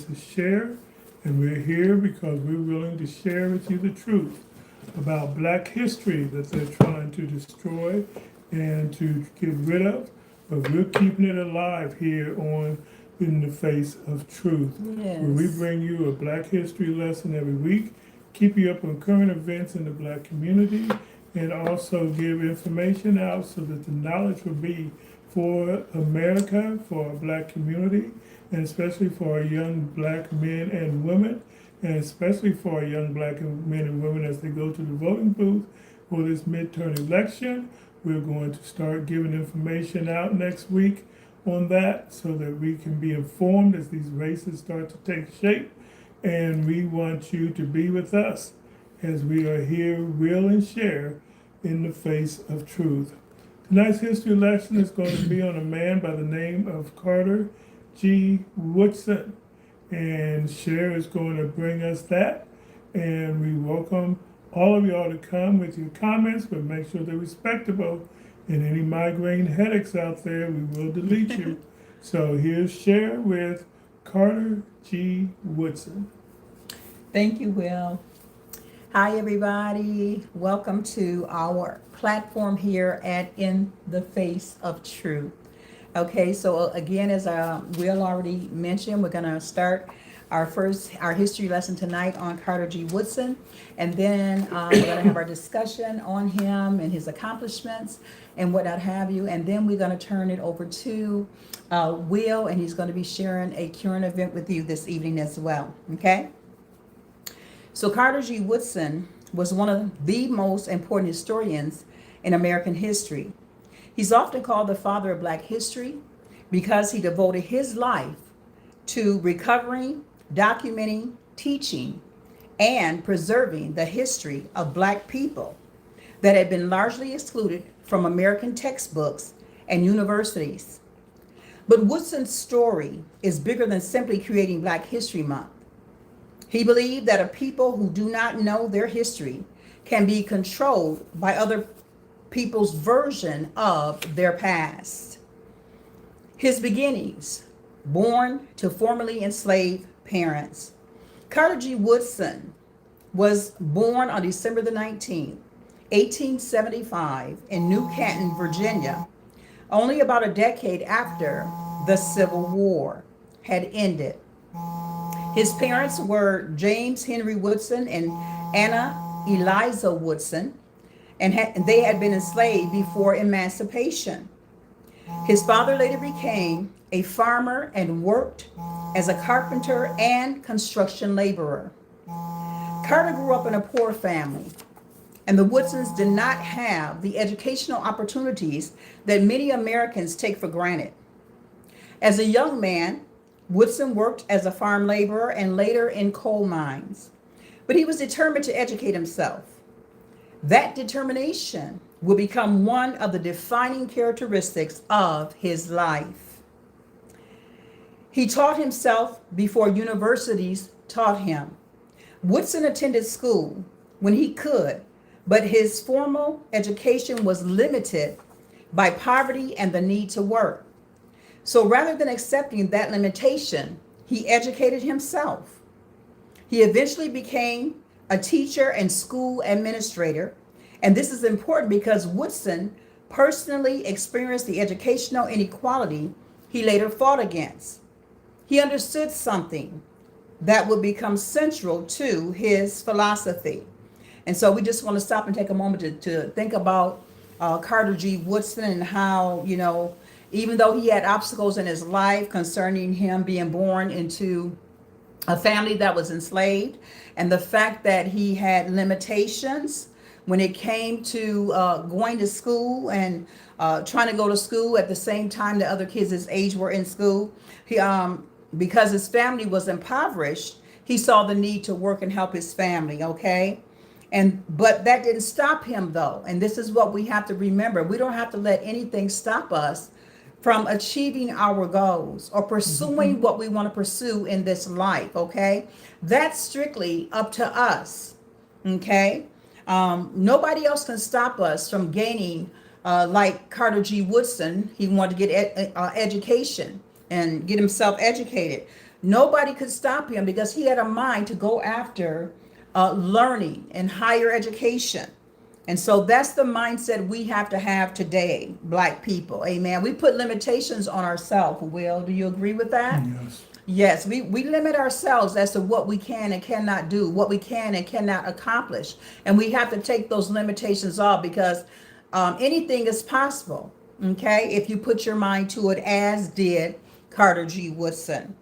to share, and we're here because we're willing to share with you the truth about Black history that they're trying to destroy and to get rid of, but we're keeping it alive here on In the Face of Truth, Yes. where we bring you a Black history lesson every week, keep you up on current events in the Black community, and also give information out so that the knowledge will be for America, for our Black community, and especially for our young Black men and women, and especially for our young Black men and women as they go to the voting booth for this midterm election. We're going to start giving information out next week on that so that we can be informed as these races start to take shape. And we want you to be with us as we are here, will and share in the face of truth. Tonight's history lesson is going to be on a man by the name of Carter G. Woodson. And Sharr is going to bring us that. And we welcome all of y'all to come with your comments, but make sure they're respectable. And any migraine headaches out there, we will delete you. So here's Sharr with Carter G. Woodson. Thank you, Will. Hi, everybody. Welcome to our platform here at In the Face of Truth. Okay, so again, as Will already mentioned, we're going to start our history lesson tonight on Carter G. Woodson, and then we're going to have our discussion on him and his accomplishments and what have you, and then we're going to turn it over to Will, and he's going to be sharing a current event with you this evening as well. Okay, so Carter G. Woodson was one of the most important historians in American history. He's often called the father of Black history because he devoted his life to recovering, documenting, teaching, and preserving the history of Black people that had been largely excluded from American textbooks and universities. But Woodson's story is bigger than simply creating Black History Month. He believed that a people who do not know their history can be controlled by other people's version of their past. His beginnings, born to formerly enslaved parents. Carter G. Woodson was born on December the 19th, 1875 in New Canton, Virginia, only about a decade after the Civil War had ended. His parents were James Henry Woodson and Anna Eliza Woodson, and they had been enslaved before Emancipation. His father later became a farmer and worked as a carpenter and construction laborer. Carter grew up in a poor family, and the Woodsons did not have the educational opportunities that many Americans take for granted. As a young man, Woodson worked as a farm laborer and later in coal mines, but he was determined to educate himself. That determination will become one of the defining characteristics of his life. He taught himself before universities taught him. Woodson attended school when he could, but his formal education was limited by poverty and the need to work. So rather than accepting that limitation, he educated himself. He eventually became a teacher and school administrator. And this is important because Woodson personally experienced the educational inequality he later fought against. He understood something that would become central to his philosophy. And so we just want to stop and take a moment to think about Carter G. Woodson and how, even though he had obstacles in his life concerning him being born into a family that was enslaved, and the fact that he had limitations when it came to going to school and trying to go to school at the same time that other kids his age were in school. Because his family was impoverished, he saw the need to work and help his family, okay? But that didn't stop him though. And this is what we have to remember. We don't have to let anything stop us from achieving our goals or pursuing what we want to pursue in this life, okay? That's strictly up to us, okay? Nobody else can stop us from gaining, like Carter G. Woodson. He wanted to get education and get himself educated. Nobody could stop him because he had a mind to go after learning and higher education. And so that's the mindset we have to have today, Black people. Amen. We put limitations on ourselves. Will, do you agree with that? Yes. Yes, we limit ourselves as to what we can and cannot do, what we can and cannot accomplish. And we have to take those limitations off because anything is possible, okay, if you put your mind to it, as did Carter G. Woodson.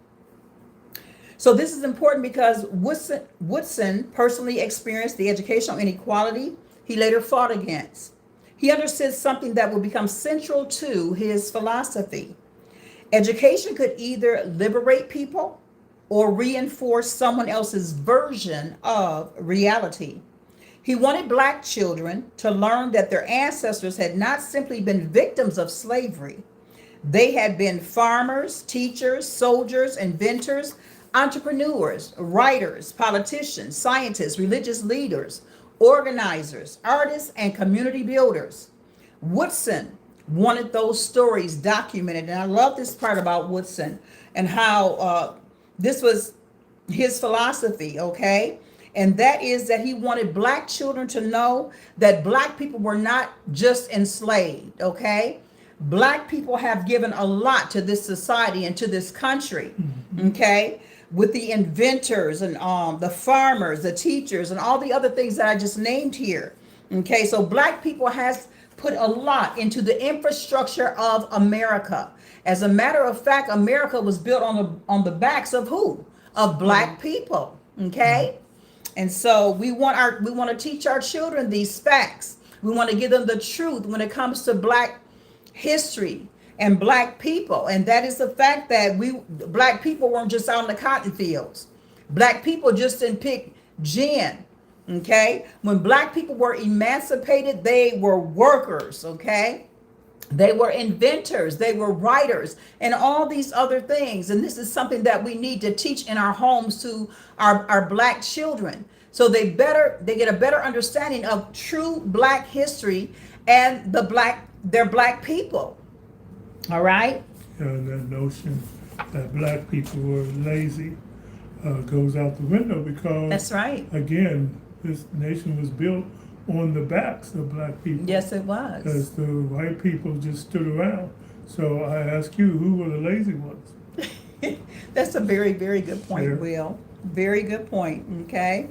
So this is important because Woodson personally experienced the educational inequality he later fought against. He understood something that would become central to his philosophy. Education could either liberate people or reinforce someone else's version of reality. He wanted Black children to learn that their ancestors had not simply been victims of slavery. They had been farmers, teachers, soldiers, inventors, entrepreneurs, writers, politicians, scientists, religious leaders, organizers, artists, and community builders. Woodson wanted those stories documented. And I love this part about Woodson and how this was his philosophy, okay? And that is that he wanted Black children to know that Black people were not just enslaved, okay? Black people have given a lot to this society and to this country, okay? With the inventors and the farmers, the teachers, and all the other things that I just named here, okay? So Black people has put a lot into the infrastructure of America. As a matter of fact, America was built on the backs of who? Of Black people. Okay? And so we want to teach our children these facts. We want to give them the truth when it comes to Black history and Black people. And that is the fact that Black people weren't just out in the cotton fields. Black people just didn't pick gin. Okay, when Black people were emancipated, they were workers, okay? They were inventors, they were writers, and all these other things. And this is something that we need to teach in our homes to our Black children. So they get a better understanding of true Black history and their Black people. All right? And that notion that Black people were lazy goes out the window because That's right. Again, this nation was built on the backs of Black people. Yes, it was. Because the white people just stood around. So I ask you, who were the lazy ones? That's a very, very good point, Yeah. Will. Very good point, okay?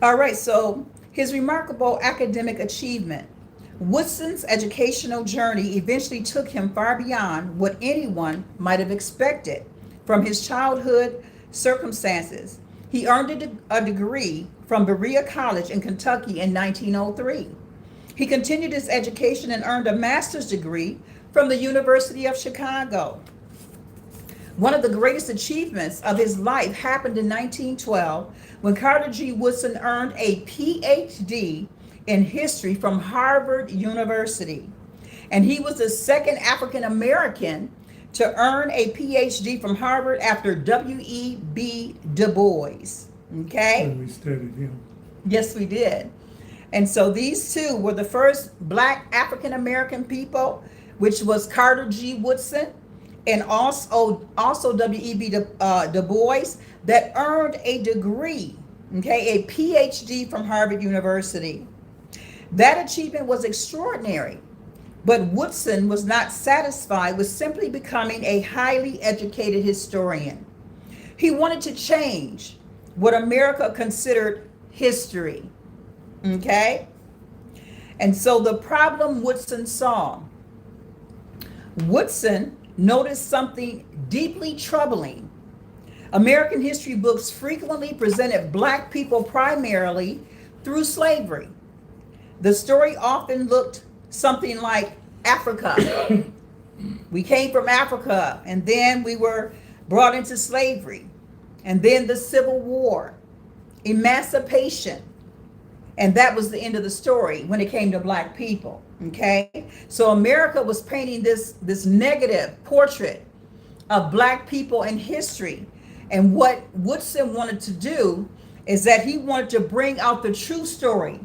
All right, so his remarkable academic achievement. Woodson's educational journey eventually took him far beyond what anyone might have expected from his childhood circumstances. He earned a degree from Berea College in Kentucky in 1903. He continued his education and earned a master's degree from the University of Chicago. One of the greatest achievements of his life happened in 1912 when Carter G. Woodson earned a PhD in history from Harvard University. And he was the second African American to earn a PhD from Harvard after W.E.B. Du Bois. Okay? And we studied him. Yes, we did. And so these two were the first Black African American people, which was Carter G. Woodson and also W.E.B. Du Bois, that earned a degree, okay, a PhD from Harvard University. That achievement was extraordinary, but Woodson was not satisfied with simply becoming a highly educated historian. He wanted to change what America considered history, okay? And so the problem Woodson saw, Woodson noticed something deeply troubling. American history books frequently presented Black people primarily through slavery. The story often looked something like Africa. We came from Africa, and then we were brought into slavery, and then the Civil War, Emancipation, and that was the end of the story when it came to Black people. Okay, so America was painting this negative portrait of Black people in history, and what Woodson wanted to do is that he wanted to bring out the true story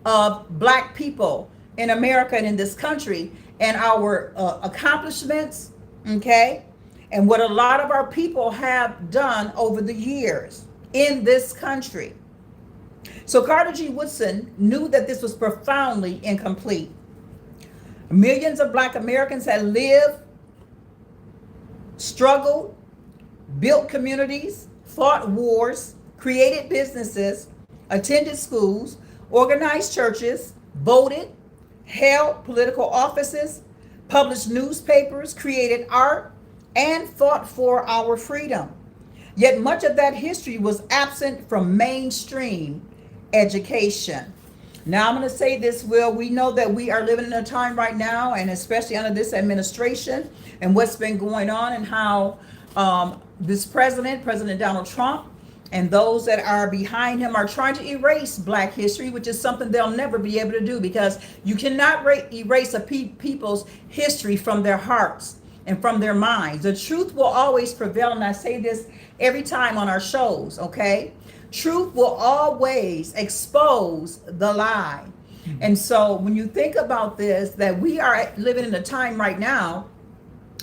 of Black people in America and in this country, and our accomplishments, okay, and what a lot of our people have done over the years in this country. So Carter G. Woodson knew that this was profoundly incomplete. Millions of Black Americans had lived, struggled, built communities, fought wars, created businesses, attended schools, organized churches, voted, held political offices, published newspapers, created art, and fought for our freedom. Yet much of that history was absent from mainstream education. Now I'm going to say this, Will. We know that we are living in a time right now, and especially under this administration and what's been going on, and how this President Donald Trump, and those that are behind him are trying to erase Black history, which is something they'll never be able to do, because you cannot erase a people's history from their hearts and from their minds. The truth will always prevail, and I say this every time on our shows, okay? Truth will always expose the lie. And so when you think about this, that we are living in a time right now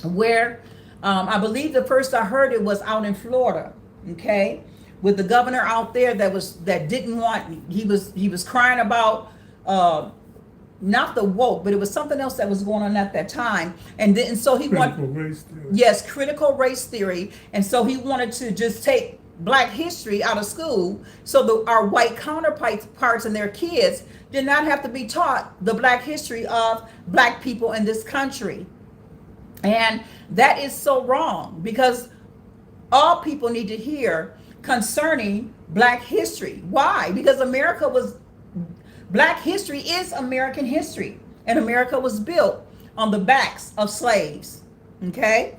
where I believe the first I heard it was out in Florida, okay, with the governor out there that didn't want, he was crying about not the woke, but it was something else that was going on at that time. And then so he wanted critical race theory, and so he wanted to just take Black history out of school, so our white counterparts and their kids did not have to be taught the Black history of Black people in this country. And that is so wrong, because all people need to hear concerning Black history. Why? Because Black history is American history, and America was built on the backs of slaves. Okay?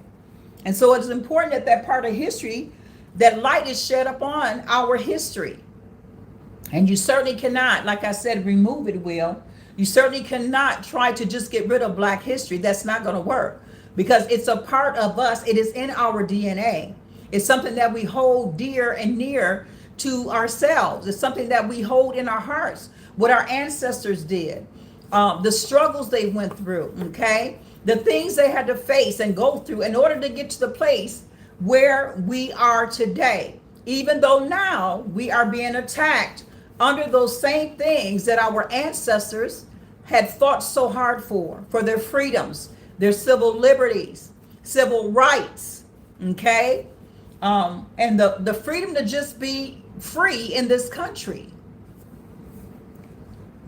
And so it's important that part of history, that light is shed upon our history. And you certainly cannot, like I said, remove it, Will. You certainly cannot try to just get rid of Black history. That's not going to work, because it's a part of us. It is in our DNA. It's something that we hold dear and near to ourselves. It's something that we hold in our hearts, what our ancestors did, the struggles they went through, okay? The things they had to face and go through in order to get to the place where we are today, even though now we are being attacked under those same things that our ancestors had fought so hard for their freedoms, their civil liberties, civil rights, okay? And the freedom to just be free in this country.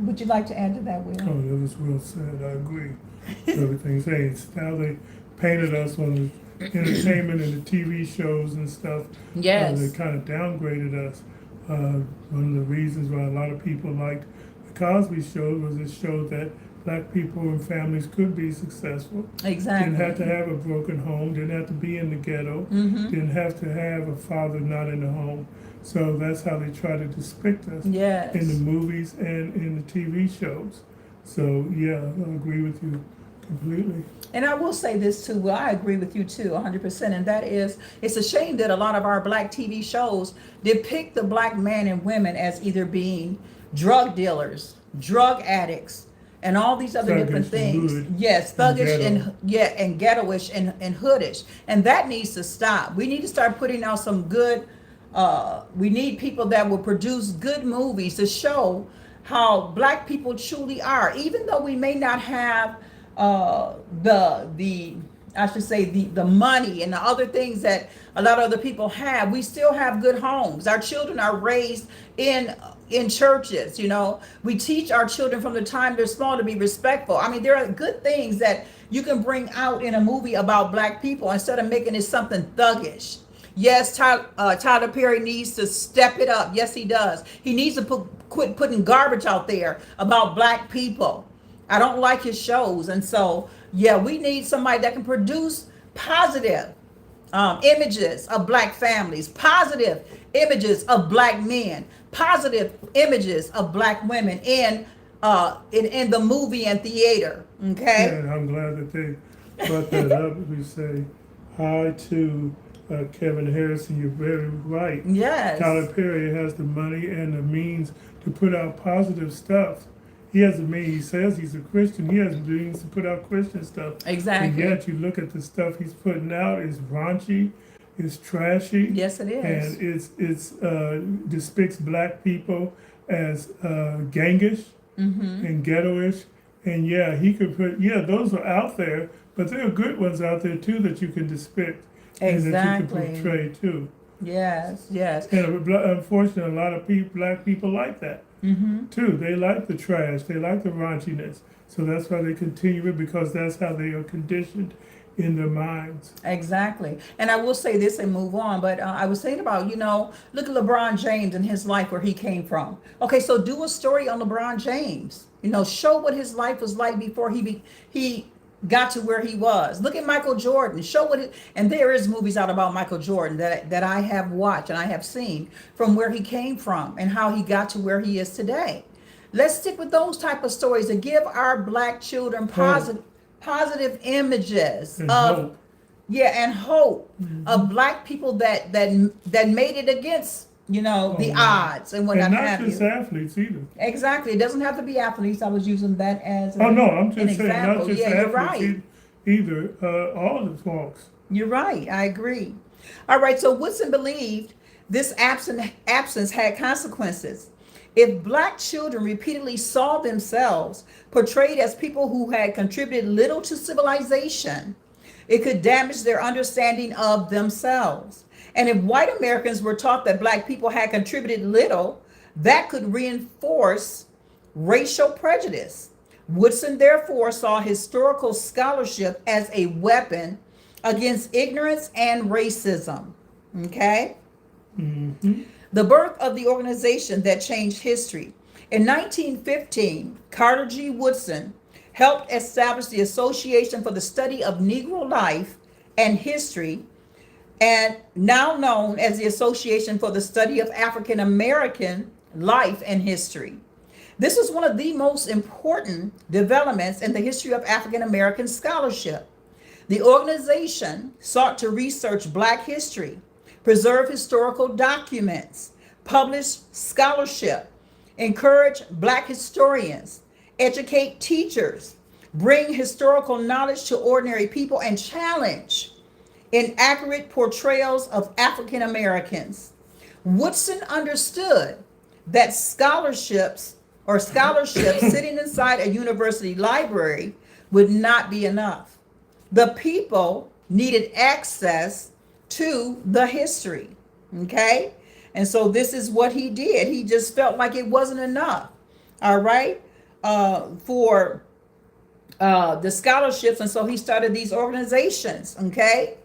Would you like to add to that, Will? Oh, that was well said. I agree with everything saying. Now they painted us on the entertainment and the TV shows and stuff. Yes. They kind of downgraded us. One of the reasons why a lot of people liked the Cosby Show was it showed that Black people and families could be successful. Exactly. Didn't have to have a broken home, didn't have to be in the ghetto, didn't have to have a father not in the home. So that's how they try to depict us in the movies and in the TV shows. So yeah, I agree with you completely. And I will say this too, well, I agree with you too, 100%, and that is, it's a shame that a lot of our Black TV shows depict the Black men and women as either being drug dealers, drug addicts, and all these other different things. Yes, thuggish and ghettoish and hoodish. And that needs to stop. We need to start putting out some good, we need people that will produce good movies to show how Black people truly are, even though we may not have the money and the other things that a lot of other people have. We still have good homes. Our children are raised in churches. You know, we teach our children from the time they're small to be respectful. I mean, there are good things that you can bring out in a movie about Black people instead of making it something thuggish. Yes, Tyler Perry needs to step it up. Yes, he does. He needs to quit putting garbage out there about Black people. I don't like his shows. And so, yeah, we need somebody that can produce positive images of Black families, positive images of Black men, positive images of Black women in the movie and theater. Okay. Yeah, and I'm glad that they brought that up. We say hi to Kevin Harrison. You're very right. Yes. Tyler Perry has the money and the means to put out positive stuff he hasn't made, he says he's a Christian, he hasn't been able to put out Christian stuff. Exactly. And yet you look at the stuff he's putting out, it's raunchy, it's trashy. Yes, it is. And it's depicts black people as gangish and ghettoish. And yeah, he could put, those are out there, but there are good ones out there too that you can depict and that you can portray too. Yes, yes. And unfortunately, a lot of black people like that too. They like the trash, they like the raunchiness. So that's why they continue it, because that's how they are conditioned in their minds. Exactly. And I will say this and move on, but I was saying about, look at LeBron James and his life, where he came from. Okay, so do a story on LeBron James. Show what his life was like before he got to where he was. Look at Michael Jordan. Show and there is movies out about Michael Jordan that I have watched and I have seen, from where he came from and how he got to where he is today. Let's stick with those type of stories and give our black children positive images and of hope. And hope of black people that made it against the odds and whatnot. And not just athletes either. Exactly. It doesn't have to be athletes. I was using that as I'm just saying example. not just You're athletes right. either. All the folks. You're right. I agree. All right. So Woodson believed this absence had consequences. If black children repeatedly saw themselves portrayed as people who had contributed little to civilization, it could damage their understanding of themselves. And if white Americans were taught that black people had contributed little, that could reinforce racial prejudice. Woodson therefore saw historical scholarship as a weapon against ignorance and racism. Okay? The birth of the organization that changed history. In 1915, Carter G. Woodson helped establish the Association for the Study of Negro Life and History, and now known as the Association for the Study of African American Life and History. This was one of the most important developments in the history of African American scholarship. The organization sought to research black history, preserve historical documents, publish scholarship, encourage black historians, educate teachers, bring historical knowledge to ordinary people, and challenge inaccurate portrayals of African Americans. Woodson understood that scholarships sitting inside a university library would not be enough. The people needed access to the history. Okay? And so this is what he did. He just felt like it wasn't enough. All right? For the scholarships. And so he started these organizations. Okay?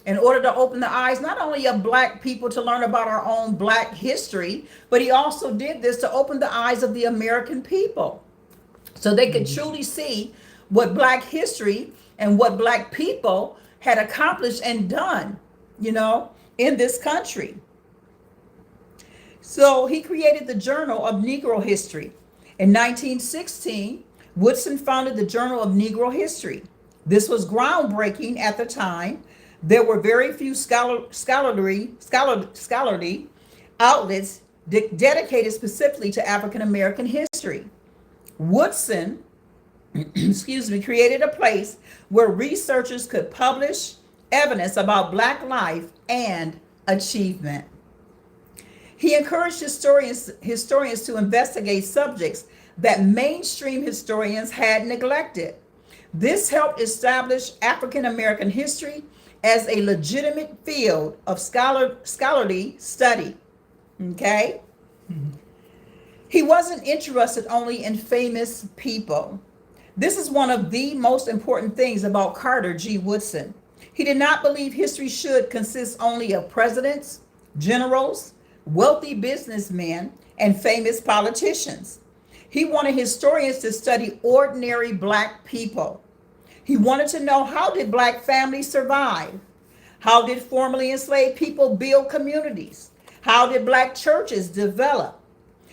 In order to open the eyes, not only of black people to learn about our own black history, but he also did this to open the eyes of the American people, so they could truly see what black history and what black people had accomplished and done, in this country. So he created the Journal of Negro History. In 1916, Woodson founded the Journal of Negro History. This was groundbreaking at the time. There were very few scholarly outlets dedicated specifically to African American history. Woodson, created a place where researchers could publish evidence about black life and achievement. He encouraged historians to investigate subjects that mainstream historians had neglected. This helped establish African American history as a legitimate field of scholarly study. Okay? He wasn't interested only in famous people. This is one of the most important things about Carter G. Woodson. He did not believe history should consist only of presidents, generals, wealthy businessmen, and famous politicians. He wanted historians to study ordinary black people. He wanted to know, how did black families survive? How did formerly enslaved people build communities? How did black churches develop?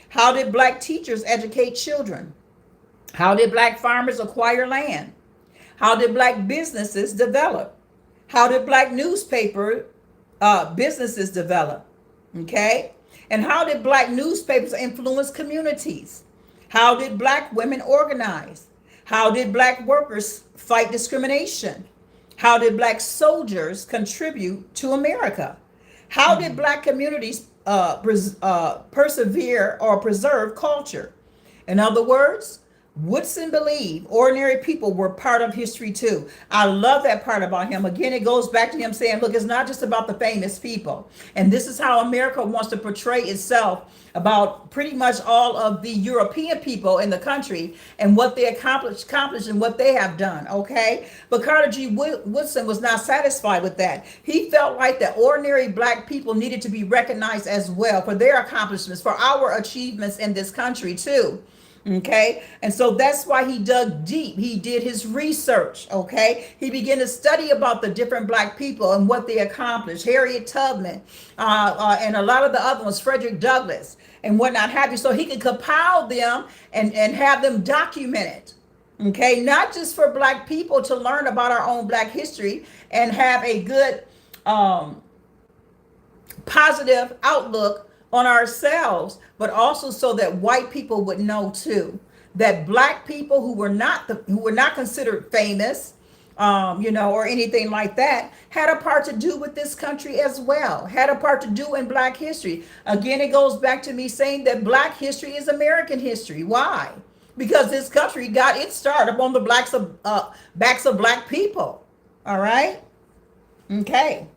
How did black teachers educate children? How did black farmers acquire land? How did black businesses develop? How did black newspaper businesses develop? Okay? And how did black newspapers influence communities? How did black women organize? How did black workers fight discrimination? How did black soldiers contribute to America? How did black communities persevere or preserve culture? In other words, Woodson believed ordinary people were part of history too. I love that part about him. Again, it goes back to him saying, look, it's not just about the famous people. And this is how America wants to portray itself about pretty much all of the European people in the country and what they accomplished and what they have done, okay? But Carter G. Woodson was not satisfied with that. He felt like the ordinary black people needed to be recognized as well for their accomplishments, for our achievements in this country too. Okay, and so that's why he dug deep. He did his research. Okay, he began to study about the different black people and what they accomplished. Harriet Tubman, and a lot of the other ones, Frederick Douglass, and whatnot have you. So he could compile them and have them documented. Okay, not just for black people to learn about our own black history and have a good positive outlook on ourselves, but also so that white people would know too that black people who were not considered famous, or anything like that, had a part to do with this country as well, had a part to do in black history. Again, it goes back to me saying that black history is American history. Why? Because this country got its start upon the backs of black people. All right. Okay.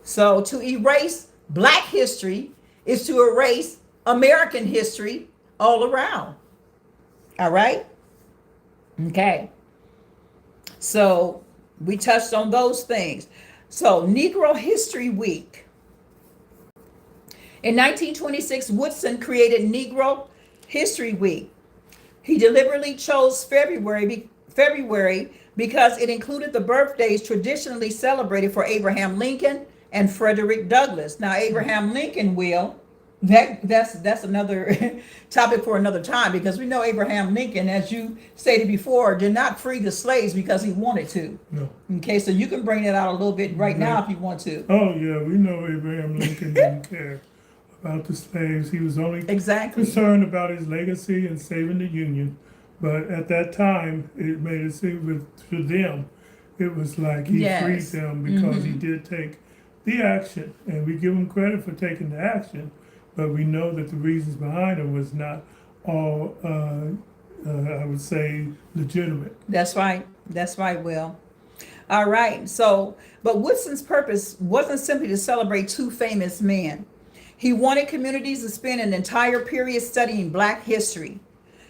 So to erase black history is to erase American history all around. All right? Okay. So we touched on those things. So Negro History Week. In 1926, Woodson created Negro History Week. He deliberately chose February because it included the birthdays traditionally celebrated for Abraham Lincoln and Frederick Douglass. Now, Abraham Lincoln that's another topic for another time, because we know Abraham Lincoln, as you stated before, did not free the slaves because he wanted to. No. Okay, so you can bring that out a little bit right now if you want to. Oh yeah, we know Abraham Lincoln didn't care about the slaves. He was only concerned about his legacy and saving the Union. But at that time, it made it seem to them, it was like he freed them because he did take the action, and we give him credit for taking the action, but we know that the reasons behind it was not all, I would say, legitimate. That's right, Will. All right, so, but Woodson's purpose wasn't simply to celebrate two famous men. He wanted communities to spend an entire period studying black history.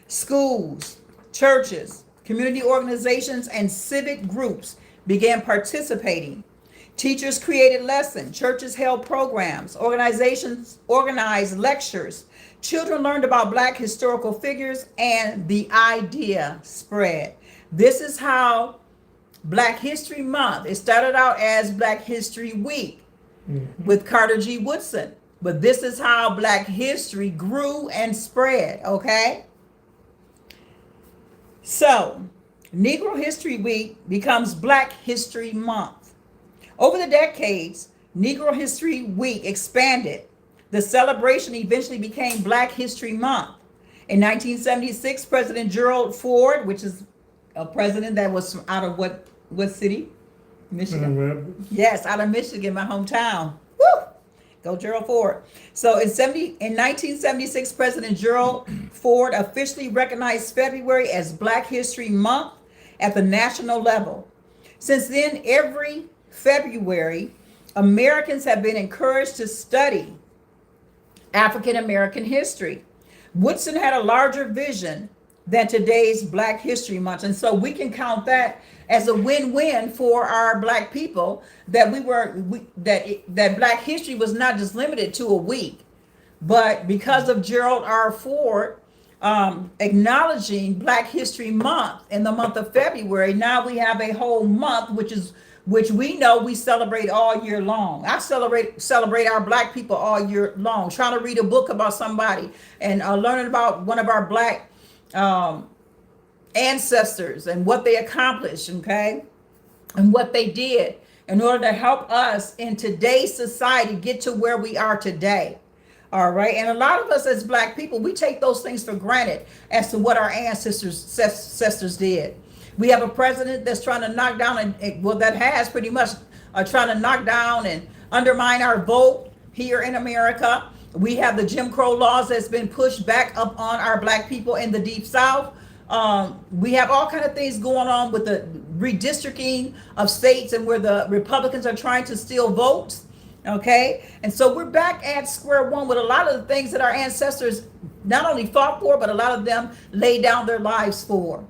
Schools, churches, community organizations, and civic groups began participating. Teachers created lessons, churches held programs, organizations organized lectures. Children learned about black historical figures, and the idea spread. This is how Black History Month, it started out as Black History Week with Carter G. Woodson, but this is how Black history grew and spread, okay? So, Negro History Week becomes Black History Month. Over the decades, Negro History Week expanded. The celebration eventually became Black History Month. In 1976, President Gerald Ford, which is a president that was out of what city? Michigan. Yes, out of Michigan, my hometown. Woo! Go Gerald Ford. So in 1976, President Gerald Ford officially recognized February as Black History Month at the national level. Since then, every February, Americans have been encouraged to study African American history. Woodson had a larger vision than today's Black History Month, and so we can count that as a win-win for our Black people, that that Black history was not just limited to a week, but because of Gerald R. Ford acknowledging Black History Month in the month of February, now we have a whole month, which we know we celebrate all year long. I celebrate our Black people all year long, trying to read a book about somebody and learning about one of our Black ancestors and what they accomplished, okay, and what they did in order to help us in today's society get to where we are today. All right. And a lot of us as black people, we take those things for granted as to what our ancestors did. We have a president that's trying to knock down, that has pretty much trying to knock down and undermine our vote here in America. We have the Jim Crow laws that's been pushed back up on our black people in the Deep South. We have all kind of things going on with the redistricting of states and where the Republicans are trying to steal votes. Okay. And so we're back at square one with a lot of the things that our ancestors not only fought for, but a lot of them laid down their lives for.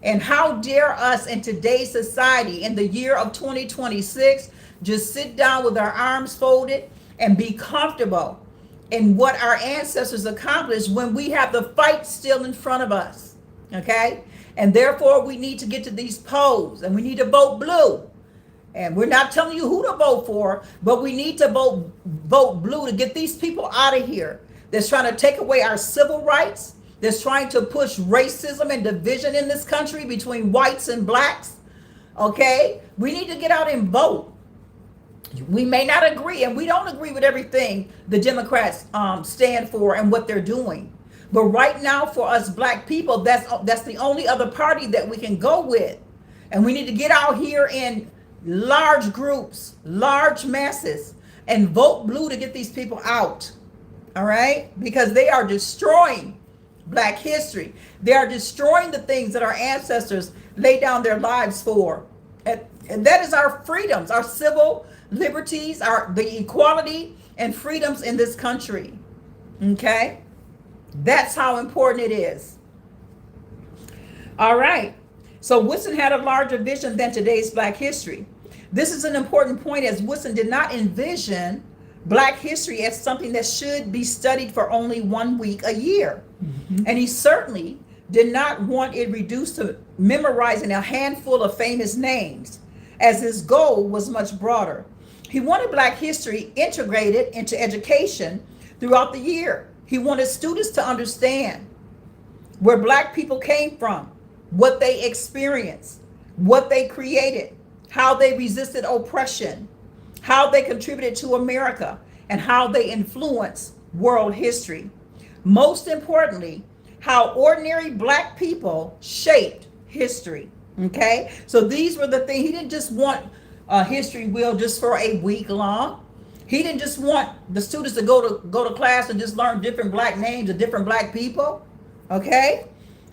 And how dare us in today's society in the year of 2026 just sit down with our arms folded and be comfortable in what our ancestors accomplished when we have the fight still in front of us. Okay. And therefore we need to get to these polls and we need to vote blue. And we're not telling you who to vote for, but we need to vote blue to get these people out of here that's trying to take away our civil rights, that's trying to push racism and division in this country between whites and blacks. Okay, we need to get out and vote. We may not agree, and we don't agree with everything the Democrats stand for and what they're doing. But right now, for us black people, that's the only other party that we can go with. And we need to get out here in large groups, large masses, and vote blue to get these people out. All right, because they are destroying Black history. They are destroying the things that our ancestors laid down their lives for. And that is our freedoms, our civil liberties, the equality and freedoms in this country. Okay? That's how important it is. All right. So Woodson had a larger vision than today's Black history. This is an important point, as Woodson did not envision Black history as something that should be studied for only 1 week a year. Mm-hmm. And he certainly did not want it reduced to memorizing a handful of famous names, as his goal was much broader. He wanted Black history integrated into education throughout the year. He wanted students to understand where Black people came from, what they experienced, what they created, how they resisted oppression, how they contributed to America, and how they influenced world history. Most importantly, how ordinary Black people shaped history. Okay, so these were the things. He didn't just want a history wheel just for a week long. He didn't just want the students to go to class and just learn different Black names of different Black people. Okay,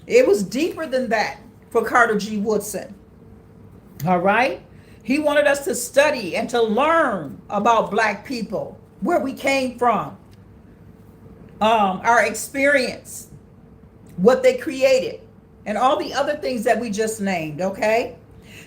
it was deeper than that for Carter G. Woodson. All right. He wanted us to study and to learn about Black people, where we came from, our experience, what they created, and all the other things that we just named, okay?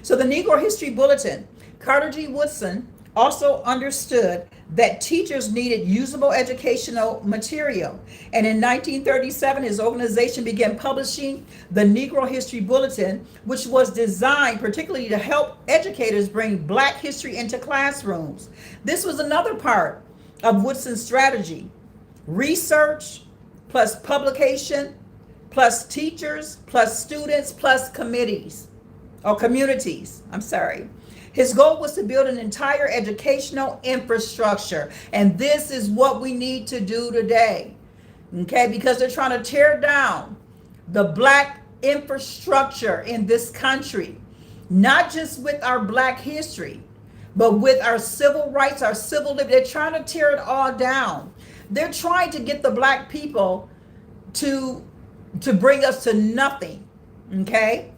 So the Negro History Bulletin, Carter G. Woodson also understood that teachers needed usable educational material. And in 1937, his organization began publishing the Negro History Bulletin, which was designed particularly to help educators bring Black history into classrooms. This was another part of Woodson's strategy: research plus publication plus teachers plus students plus communities. His goal was to build an entire educational infrastructure. And this is what we need to do today. Okay, because they're trying to tear down the Black infrastructure in this country, not just with our Black history, but with our civil rights, our civil liberty. They're trying to tear it all down. They're trying to get the Black people to bring us to nothing. Okay.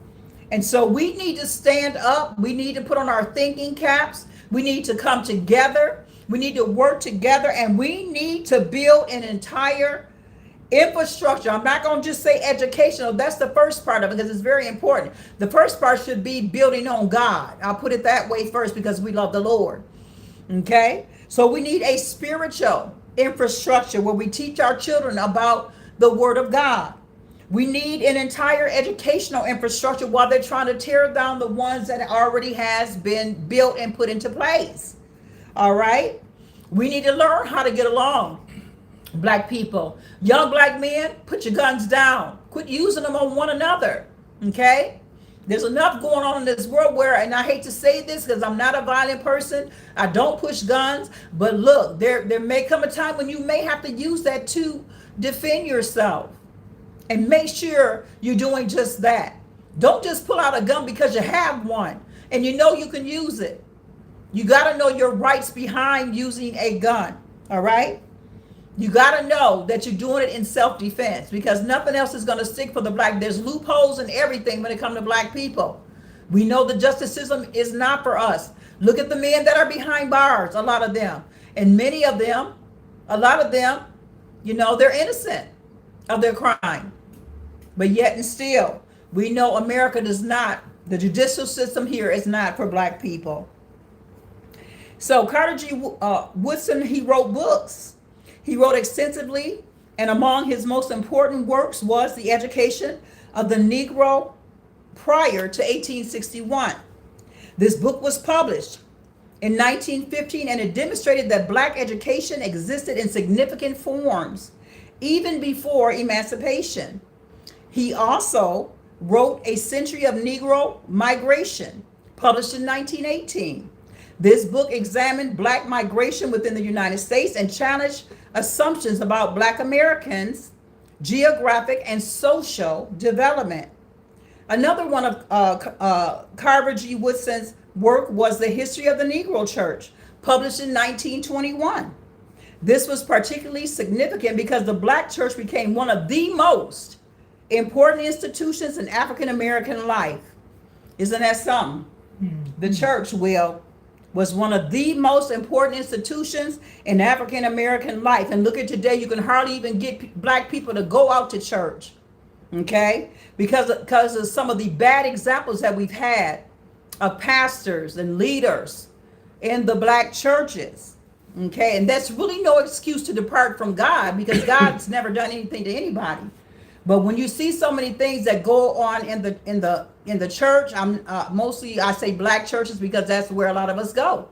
And so we need to stand up. We need to put on our thinking caps. We need to come together. We need to work together, and we need to build an entire infrastructure. I'm not going to just say educational. That's the first part of it, because it's very important. The first part should be building on God. I'll put it that way first, because we love the Lord. Okay? So we need a spiritual infrastructure where we teach our children about the Word of God. We need an entire educational infrastructure while they're trying to tear down the ones that already has been built and put into place. All right. We need to learn how to get along. Black people, young Black men, put your guns down. Quit using them on one another. Okay. There's enough going on in this world where, and I hate to say this because I'm not a violent person, I don't push guns, but look, there may come a time when you may have to use that to defend yourself. And make sure you're doing just that. Don't just pull out a gun because you have one and you know you can use it. You got to know your rights behind using a gun. All right? You got to know that you're doing it in self-defense, because nothing else is going to stick for the black. There's loopholes and everything when it comes to black people. We know the justice system is not for us. Look at the men that are behind bars, a lot of them. And many of them, a lot of them, you know, they're innocent of their crime. But yet and still, we know America does not, the judicial system here is not for black people. So Carter G. Woodson, he wrote books. He wrote extensively, and among his most important works was The Education of the Negro Prior to 1861. This book was published in 1915, and it demonstrated that black education existed in significant forms even before emancipation. He also wrote A Century of Negro Migration, published in 1918. This book examined black migration within the United States and challenged assumptions about black Americans' geographic and social development. Another one of Carter G. Woodson's work was The History of the Negro Church, published in 1921. This was particularly significant because the black church became one of the most important institutions in African American life. Isn't that something? The church, was one of the most important institutions in African American life. And look at today, you can hardly even get black people to go out to church. Okay? Because of some of the bad examples that we've had of pastors and leaders in the black churches. Okay? And that's really no excuse to depart from God, because God's never done anything to anybody. But when you see so many things that go on in the church, mostly I say black churches because that's where a lot of us go.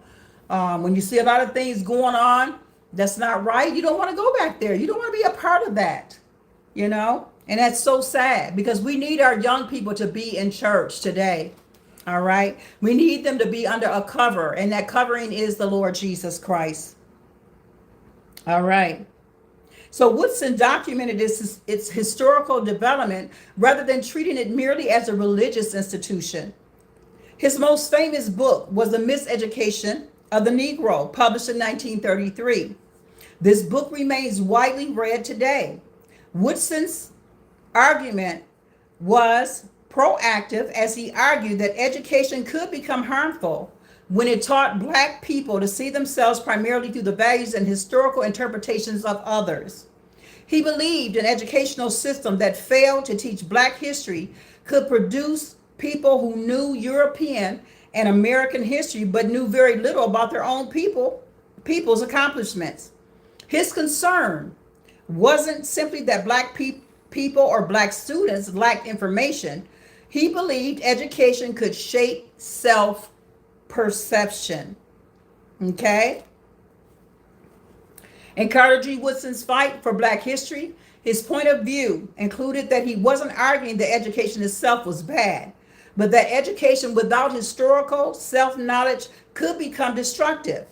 When you see a lot of things going on that's not right, you don't want to go back there. You don't want to be a part of that, you know? And that's so sad, because we need our young people to be in church today. All right? We need them to be under a cover, and that covering is the Lord Jesus Christ. All right. So Woodson documented its historical development rather than treating it merely as a religious institution. His most famous book was The Miseducation of the Negro, published in 1933. This book remains widely read today. Woodson's argument was proactive, as he argued that education could become harmful when it taught black people to see themselves primarily through the values and historical interpretations of others. He believed an educational system that failed to teach black history could produce people who knew European and American history but knew very little about their own people's accomplishments. His concern wasn't simply that black people or black students lacked information. He believed education could shape self-perception. Okay? In Carter G. Woodson's fight for black history, his point of view included that he wasn't arguing that education itself was bad, but that education without historical self-knowledge could become destructive.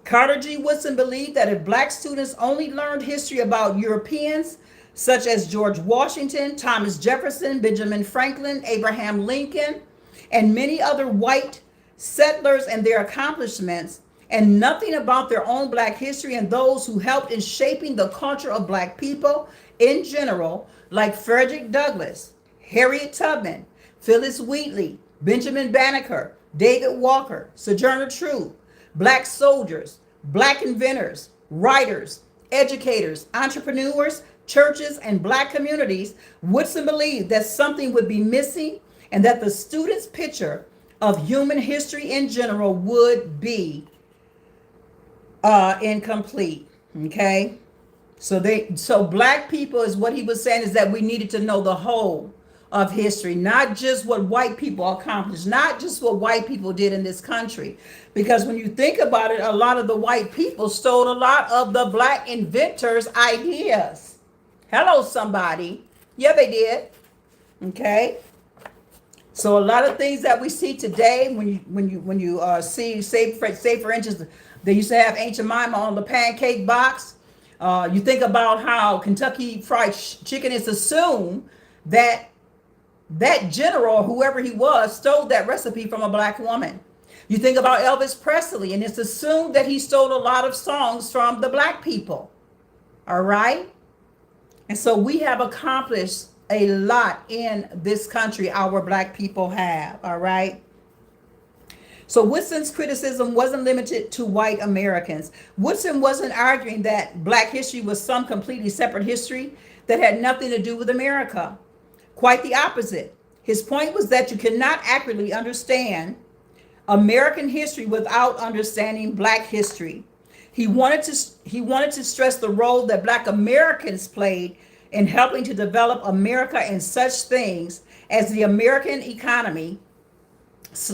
Carter G. Woodson believed that if black students only learned history about Europeans, such as George Washington, Thomas Jefferson, Benjamin Franklin, Abraham Lincoln, and many other white settlers and their accomplishments, and nothing about their own black history and those who helped in shaping the culture of black people in general, like Frederick Douglass, Harriet Tubman, Phyllis Wheatley, Benjamin Banneker, David Walker, Sojourner Truth, black soldiers, black inventors, writers, educators, entrepreneurs, churches, and black communities, Woodson believed that something would be missing and that the student's picture of human history in general would be incomplete. Okay, so black people, is what he was saying, is that we needed to know the whole of history, not just what white people accomplished, not just what white people did in this country. Because when you think about it, a lot of the white people stole a lot of the black inventors' ideas. Hello, somebody. Yeah, they did. Okay. So a lot of things that we see today, when you see, say for instance, they used to have Aunt Jemima on the pancake box. You think about how Kentucky Fried Chicken is assumed that that general, whoever he was, stole that recipe from a black woman. You think about Elvis Presley, and it's assumed that he stole a lot of songs from the black people. All right. And so we have accomplished a lot in this country, our black people have. All right. So Woodson's criticism wasn't limited to white Americans. Woodson wasn't arguing that black history was some completely separate history that had nothing to do with America. Quite the opposite. His point was that you cannot accurately understand American history without understanding black history. He wanted to stress the role that black Americans played in helping to develop America and such things as the American economy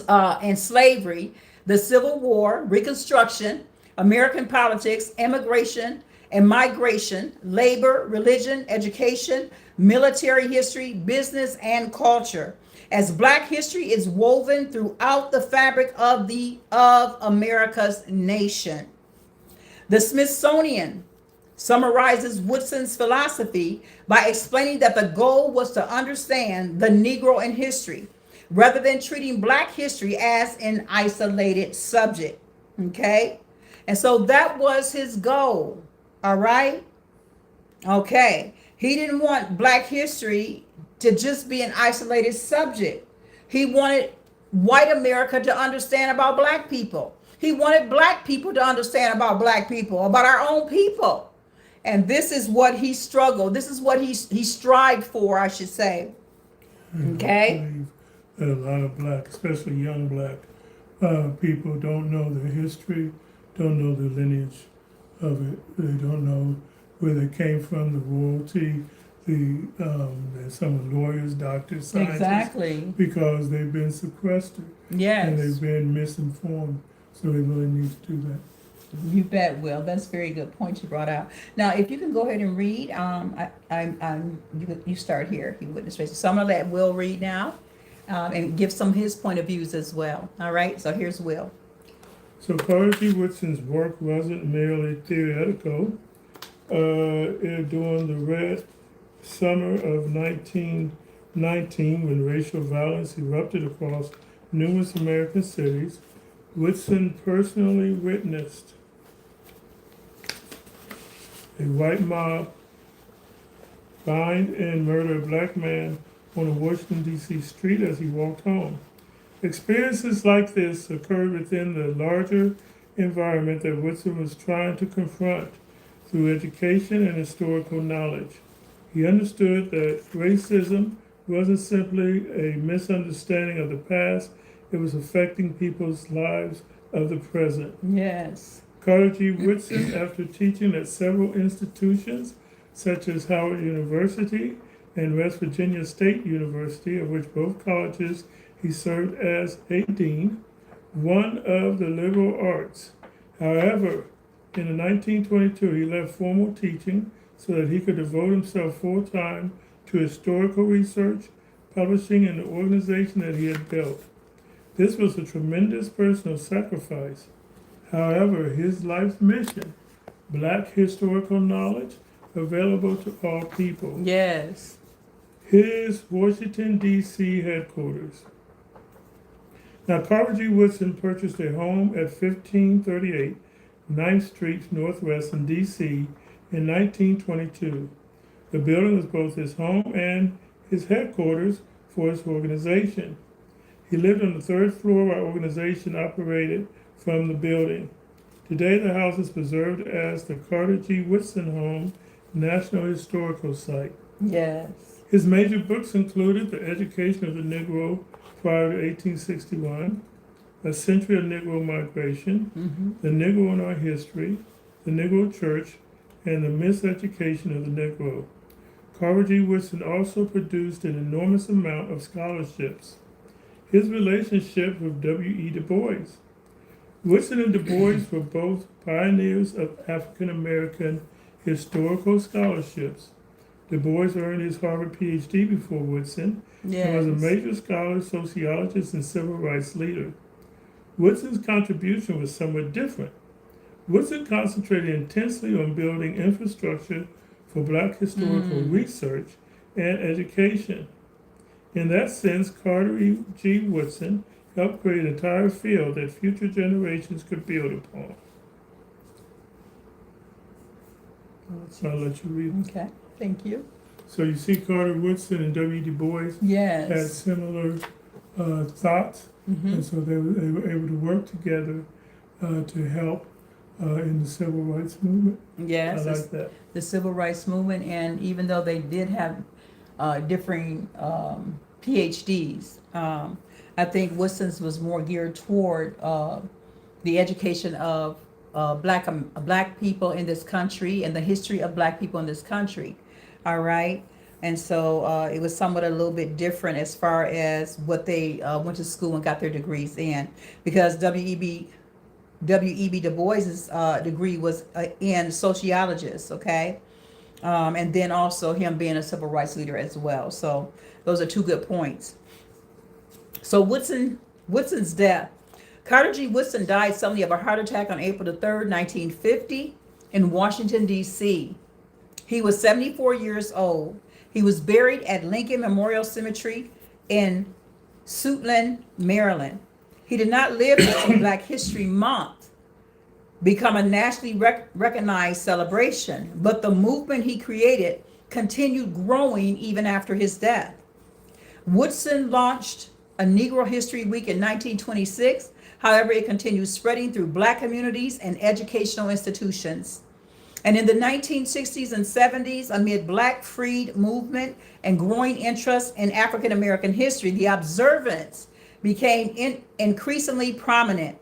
and slavery, the Civil War, Reconstruction, American politics, immigration and migration, labor, religion, education, military history, business, and culture. As black history is woven throughout the fabric of America's nation. The Smithsonian summarizes Woodson's philosophy by explaining that the goal was to understand the Negro in history, rather than treating black history as an isolated subject. Okay? And so that was his goal. All right? Okay. He didn't want black history to just be an isolated subject. He wanted white America to understand about black people. He wanted black people to understand about black people, about our own people. And this is what he struggled. This is what he strived for, I should say. Okay? I believe that a lot of black, especially young black people don't know their history, don't know the lineage of it. They don't know where they came from, the royalty, some of the lawyers, doctors, scientists. Exactly. Because they've been sequestered. Yes. And they've been misinformed. So they really need to do that. You bet, Will. That's a very good point you brought out. Now, if you can go ahead and read, you start here. You witness races. So I'm gonna let Will read now, and give some of his point of views as well. All right. So here's Will. So Carter G. Woodson's work wasn't merely theoretical. During the Red Summer of 1919, when racial violence erupted across numerous American cities, Woodson personally witnessed a white mob bind and murder a black man on a Washington, D.C. street as he walked home. Experiences like this occurred within the larger environment that Woodson was trying to confront through education and historical knowledge. He understood that racism wasn't simply a misunderstanding of the past, it was affecting people's lives of the present. Yes. Carter G. Woodson, after teaching at several institutions such as Howard University and West Virginia State University, of which both colleges he served as a dean, one of the liberal arts. However, in 1922, he left formal teaching so that he could devote himself full-time to historical research, publishing, and the organization that he had built. This was a tremendous personal sacrifice. However, his life's mission, black historical knowledge, available to all people. Yes. His Washington, D.C. headquarters. Now, Carter G. Woodson purchased a home at 1538 9th Street Northwest in D.C. in 1922. The building was both his home and his headquarters for his organization. He lived on the third floor while organization operated from the building. Today, the house is preserved as the Carter G. Woodson Home National Historical Site. Yes. His major books included The Education of the Negro prior to 1861, A Century of Negro Migration, The Negro in Our History, The Negro Church, and The Miseducation of the Negro. Carter G. Woodson also produced an enormous amount of scholarships. His relationship with W.E. Du Bois. Woodson and Du Bois were both pioneers of African American historical scholarships. Du Bois earned his Harvard PhD before Woodson and was a major scholar, sociologist, and civil rights leader. Woodson's contribution was somewhat different. Woodson concentrated intensely on building infrastructure for Black historical research and education. In that sense, Carter G. Woodson helped create an entire field that future generations could build upon. So I'll let you read. Okay, thank you. So you see Carter Woodson and W. Du Bois had similar thoughts, and so they were able to work together to help in the civil rights movement. Yes, I like that. The civil rights movement, and even though they did have differing PhDs, I think Woodson's was more geared toward the education of black people in this country and the history of black people in this country. All right. And so it was somewhat a little bit different as far as what they went to school and got their degrees in, because W.E.B. Du Bois's degree was in sociologist, okay? And then also him being a civil rights leader as well. So those are two good points. So Woodson's death. Carter G. Woodson died suddenly of a heart attack on April the 3rd, 1950 in Washington, D.C. He was 74 years old. He was buried at Lincoln Memorial Cemetery in Suitland, Maryland. He did not live to see Black History Month become a nationally recognized celebration, but the movement he created continued growing even after his death. Woodson launched a Negro History Week in 1926. However, it continued spreading through Black communities and educational institutions. And in the 1960s and 70s, amid Black freed movement and growing interest in African American history, the observance became increasingly prominent.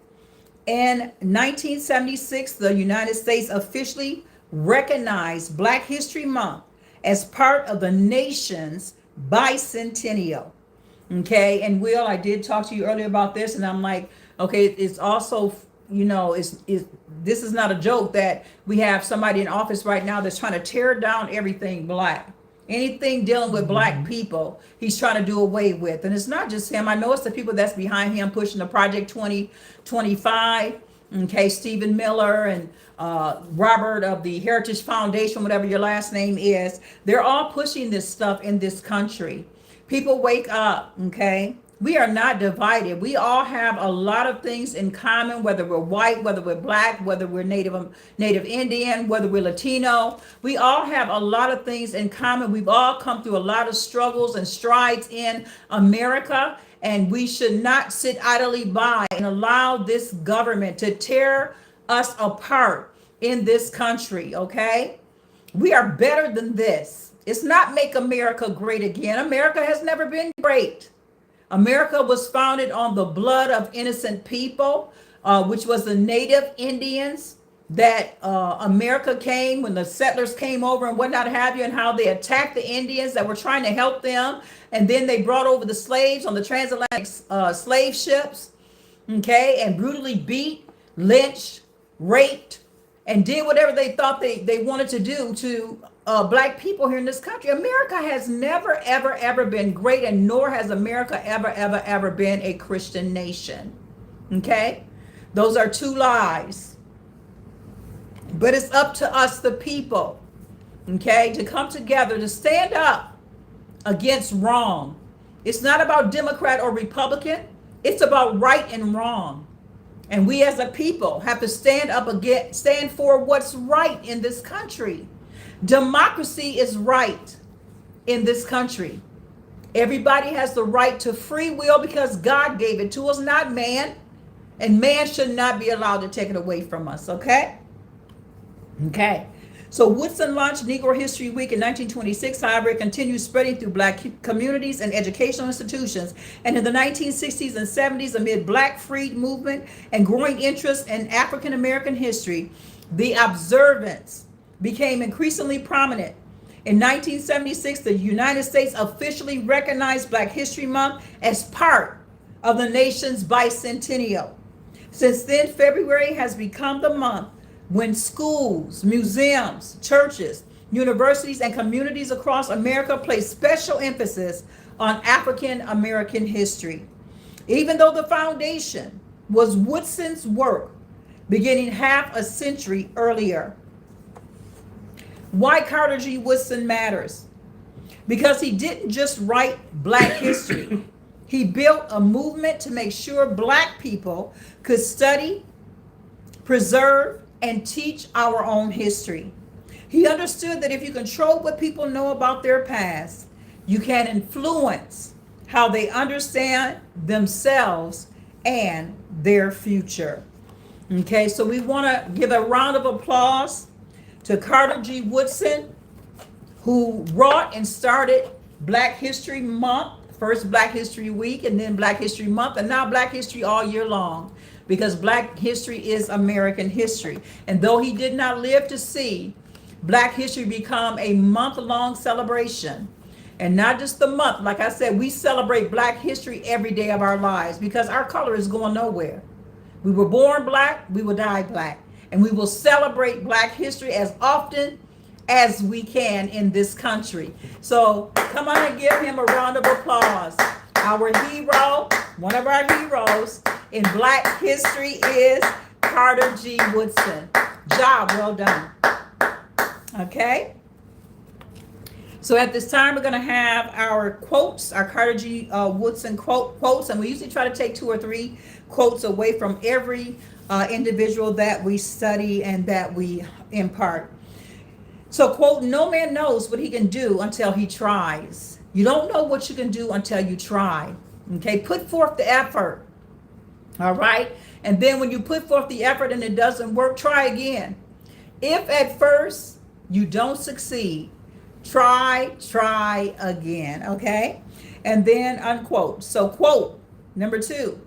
In 1976, the United States officially recognized Black History Month as part of the nation's bicentennial. Okay, and Will, I did talk to you earlier about this, and I'm like, okay, it's also, you know, this is not a joke that we have somebody in office right now that's trying to tear down everything Black. Anything dealing with Black people, he's trying to do away with. And it's not just him. I know it's the people that's behind him pushing the Project 2025. Okay, Stephen Miller and Robert of the Heritage Foundation, whatever your last name is. They're all pushing this stuff in this country. People wake up, okay? We are not divided. We all have a lot of things in common, whether we're white, whether we're Black, whether we're Native Indian, whether we're Latino. We all have a lot of things in common. We've all come through a lot of struggles and strides in America, and we should not sit idly by and allow this government to tear us apart in this country, okay? We are better than this. It's not make America great again. America has never been great. America was founded on the blood of innocent people, which was the Native Indians that America came when the settlers came over and whatnot have you, and how they attacked the Indians that were trying to help them. And then they brought over the slaves on the transatlantic slave ships, okay, and brutally beat, lynched, raped, and did whatever they thought they wanted to do to Black people here in this country. America has never, ever, ever been great, and nor has America ever, ever, ever been a Christian nation. Okay? Those are two lies. But it's up to us, the people, okay, to come together, to stand up against wrong. It's not about Democrat or Republican. It's about right and wrong. And we as a people have to stand for what's right in this country. Democracy is right in this country. Everybody has the right to free will because God gave it to us, not man. And man should not be allowed to take it away from us, okay? Okay. So Woodson launched Negro History Week in 1926. However, it continued spreading through Black communities and educational institutions. And in the 1960s and 70s, amid Black freed movement and growing interest in African American history, the observance became increasingly prominent. In 1976, the United States officially recognized Black History Month as part of the nation's bicentennial. Since then, February has become the month when schools, museums, churches, universities, and communities across America place special emphasis on African American history. Even though the foundation was Woodson's work beginning half a century earlier. Why Carter G. Woodson matters? Because he didn't just write Black history. He built a movement to make sure Black people could study, preserve, and teach our own history. He understood that if you control what people know about their past, you can influence how they understand themselves and their future. Okay, so we want to give a round of applause to Carter G. Woodson, who wrought and started Black History Month, first Black History Week, and then Black History Month, and now Black History all year long, because Black history is American history. And though he did not live to see Black history become a month-long celebration, and not just the month, like I said, we celebrate Black history every day of our lives because our color is going nowhere. We were born Black, we will die Black, and we will celebrate Black history as often as we can in this country. So come on and give him a round of applause. Our hero, one of our heroes in Black history is Carter G. Woodson. Job well done. Okay. So at this time, we're going to have our quotes, our Carter G. Woodson quotes, and we usually try to take 2 or 3 quotes away from every individual that we study and that we impart. So, quote, no man knows what he can do until he tries. You don't know what you can do until you try. Okay, put forth the effort. All right. And then when you put forth the effort and it doesn't work, try again. If at first you don't succeed, try again. Okay. And then unquote. So, quote number 2,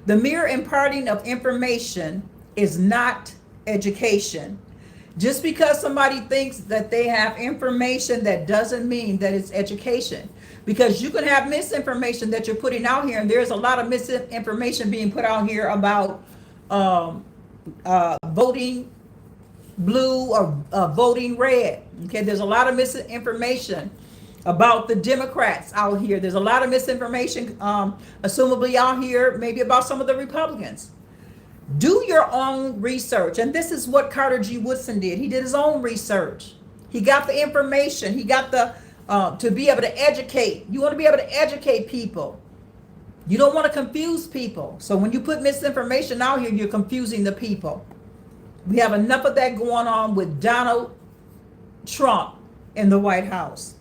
the mere imparting of information is not education. Just because somebody thinks that they have information, that doesn't mean that it's education. Because you can have misinformation that you're putting out here, and there's a lot of misinformation being put out here about voting blue or voting red. Okay, there's a lot of misinformation about the Democrats out here. There's a lot of misinformation, assumably out here, maybe about some of the Republicans. Do your own research. And this is what Carter G. Woodson did. He did his own research. He got the information. He got the, to be able to educate. You want to be able to educate people. You don't want to confuse people. So when you put misinformation out here, you're confusing the people. We have enough of that going on with Donald Trump in the White House.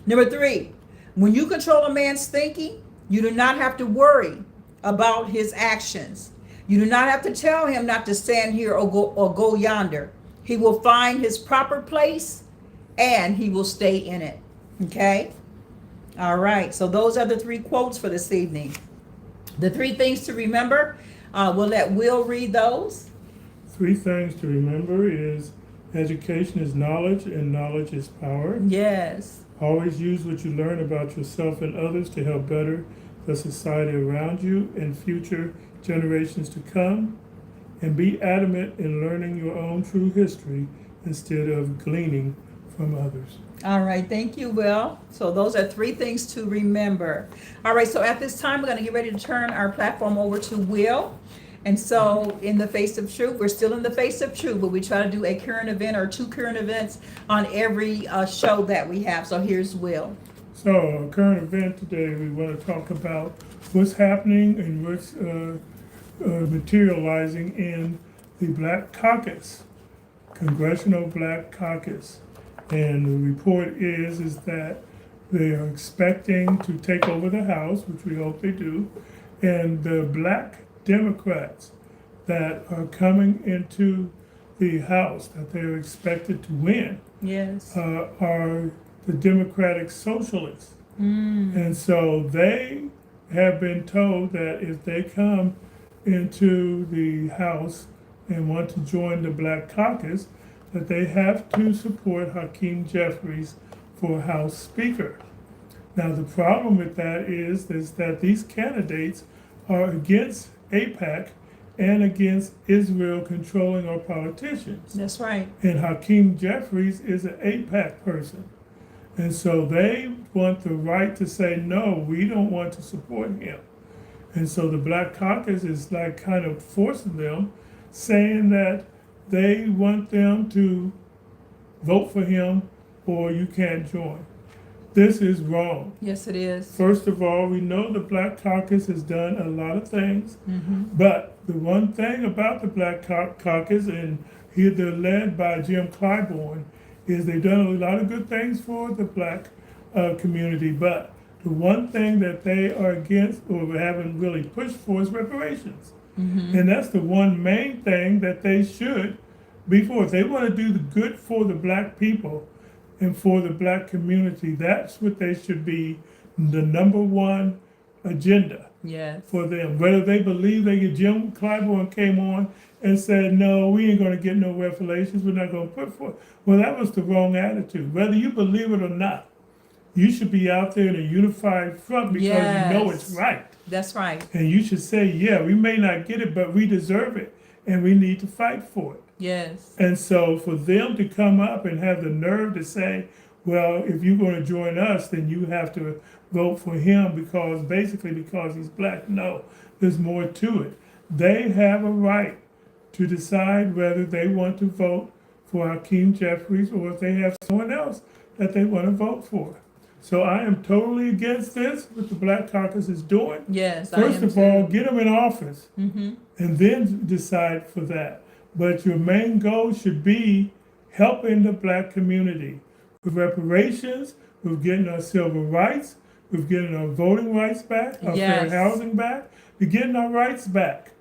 Number 3, when you control a man's thinking, you do not have to worry about his actions. You do not have to tell him not to stand here or go yonder. He will find his proper place and he will stay in it. Okay? All right. So those are the 3 quotes for this evening. The 3 things to remember. We'll let Will read those. 3 things to remember is education is knowledge and knowledge is power. Yes. Always use what you learn about yourself and others to help better the society around you and future generations to come, and be adamant in learning your own true history instead of gleaning from others. All right, thank you, Will. So those are 3 things to remember. All right, so at this time, we're going to get ready to turn our platform over to Will. And so in the face of truth, we're still in the face of truth, but we try to do a current event or 2 current events on every show that we have. So here's Will. So a current event today, we want to talk about what's happening and what's materializing in the Black Caucus, Congressional Black Caucus. And the report is that they are expecting to take over the House, which we hope they do, and the Black Democrats that are coming into the House that they're expected to win Yes. are the Democratic Socialists. And so they have been told that if they come into the House and want to join the Black Caucus, that they have to support Hakeem Jeffries for House Speaker. Now the problem with that is that these candidates are against AIPAC and against Israel controlling our politicians. That's right. And Hakeem Jeffries is an AIPAC person. And so they want the right to say, no, we don't want to support him. And so the Black Caucus is like kind of forcing them, saying that they want them to vote for him or you can't join. This is wrong. Yes, it is. First of all, we know the Black Caucus has done a lot of things, Mm-hmm. but the one thing about the Black Caucus, and here they're led by Jim Clyburn, is they've done a lot of good things for the Black community, but the one thing that they are against or haven't really pushed for is reparations. Mm-hmm. And that's the one main thing that they should be for. If they want to do the good for the Black people and for the Black community, that's what they should be the number one agenda Yes. for them. Whether they believe they get, Jim Clyburn came on and said, no, we ain't going to get no reparations, we're not going to put forth. Well, that was the wrong attitude. Whether you believe it or not, you should be out there in a unified front because you know it's right. That's right. And you should say, yeah, we may not get it, but we deserve it, and we need to fight for it. Yes. And so for them to come up and have the nerve to say, well, if you're going to join us, then you have to vote for him because he's Black. No, there's more to it. They have a right to decide whether they want to vote for Hakeem Jeffries or if they have someone else that they want to vote for. So I am totally against this, what the Black Caucus is doing. Yes. First of all, get them in office Mm-hmm. and then decide for that. But your main goal should be helping the Black community with reparations, with getting our civil rights, with getting our voting rights back, our fair Yes. housing back, with getting our rights back.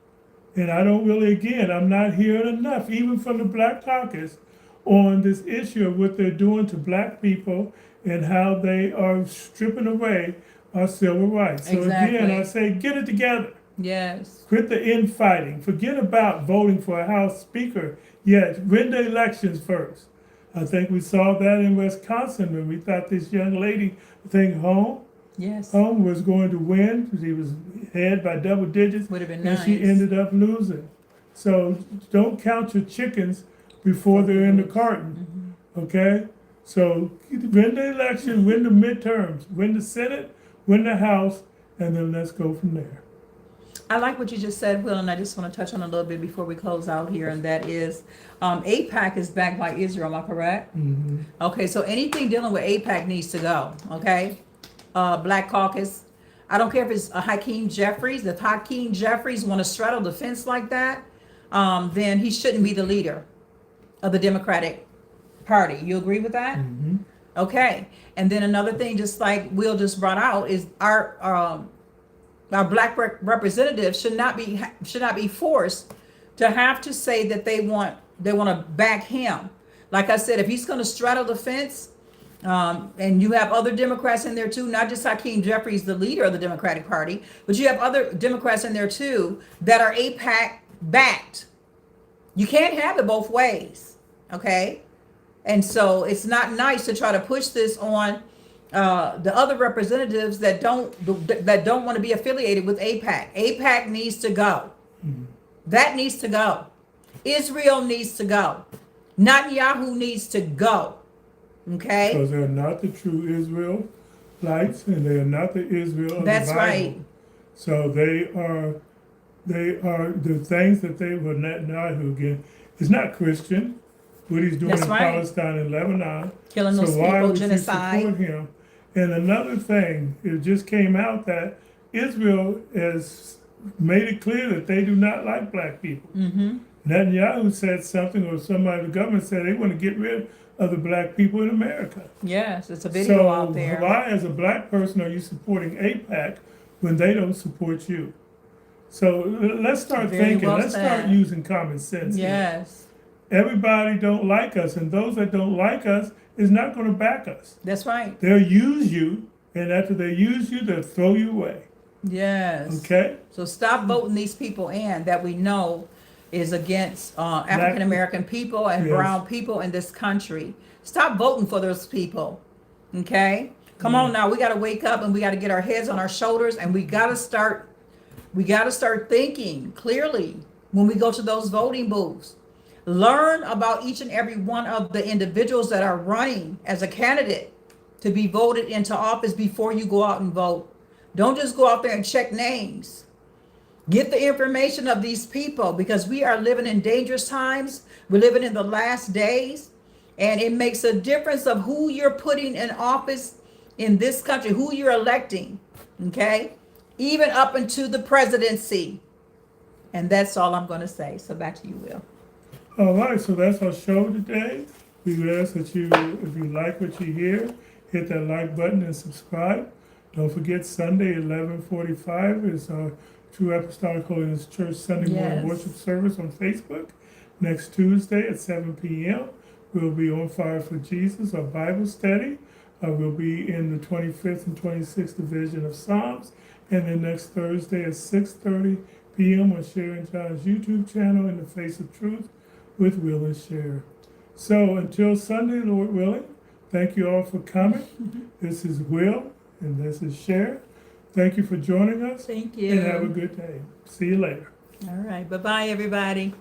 And I don't really, again, I'm not hearing enough, even from the Black Caucus, on this issue of what they're doing to Black people and how they are stripping away our civil rights. So Exactly. again, I say, get it together. Yes. Quit the infighting. Forget about voting for a House Speaker. Yes, win the elections first. I think we saw that in Wisconsin when we thought this young lady, Yes. Home was going to win. She was ahead by double digits, Would have been and nice. she ended up losing. So don't count your chickens before they're in the carton, okay? So win the election, win the midterms, win the Senate, win the House, and then let's go from there. I like what you just said, Will, and I just want to touch on a little bit before we close out here, and that is AIPAC is backed by Israel, am I correct? Mm-hmm. Okay, so anything dealing with AIPAC needs to go, okay? Black Caucus, I don't care if it's Hakeem Jeffries. If Hakeem Jeffries want to straddle the fence like that, then he shouldn't be the leader of the Democratic Party. You agree with that? Mm-hmm. Okay. And then another thing, just like Will just brought out, is our Black representatives should not be forced to have to say that they want to back him. Like I said, if he's going to straddle the fence, and you have other Democrats in there too, not just Hakeem Jeffries, the leader of the Democratic Party, but you have other Democrats in there too that are AIPAC backed. You can't have it both ways, okay? And so it's not nice to try to push this on the other representatives that don't want to be affiliated with AIPAC. AIPAC needs to go. Mm-hmm. That needs to go. Israel needs to go. Netanyahu needs to go. Okay. Because they're not the true Israelites, and they are not the Israel of That's the Bible. right. So they are the things that they were Netanyahu again. It's not Christian. What he's doing That's in right. Palestine and Lebanon. Killing So those why people, would genocide. you support him? And another thing, it just came out that Israel has made it clear that they do not like Black people. Mm-hmm. Netanyahu said something, or somebody in the government said they want to get rid of the Black people in America. Yes, it's a video So out there. why, as a Black person, are you supporting AIPAC when they don't support you? So let's start Very thinking. well Let's start said. using common sense. here. Yes, Everybody don't like us, and those that don't like us is not going to back us. that's right. They'll use you, and after they use you, they'll throw you away. Yes. Okay? So stop voting these people in that we know is against African American people and Yes. brown people in this country. Stop voting for those people. Okay? Come on now, we got to wake up and we got to get our heads on our shoulders, and we got to start thinking clearly. when we go to those voting booths. Learn about each and every one of the individuals that are running as a candidate to be voted into office before you go out and vote. Don't just go out there and check names. Get the information of these people, because we are living in dangerous times. We're living in the last days, and it makes a difference of who you're putting in office in this country, who you're electing, okay? Even up into the presidency. And that's all I'm going to say. So back to you, Will. All right, so that's our show today. We would ask that you, if you like what you hear, hit that like button and subscribe. Don't forget, Sunday, 11:45 is our True Apostolic Holiness Church Sunday morning worship service on Facebook. Next Tuesday at 7 p.m., we'll be on Fire for Jesus, our Bible study. We'll be in the 25th and 26th division of Psalms. And then next Thursday at 6:30 p.m. on Sharr and John's YouTube channel, In the Face of Truth with Will and Sharr. So until Sunday, Lord willing, thank you all for coming. This is Will and this is Sharr. Thank you for joining us. Thank you. And have a good day. See you later. All right. Bye-bye, everybody.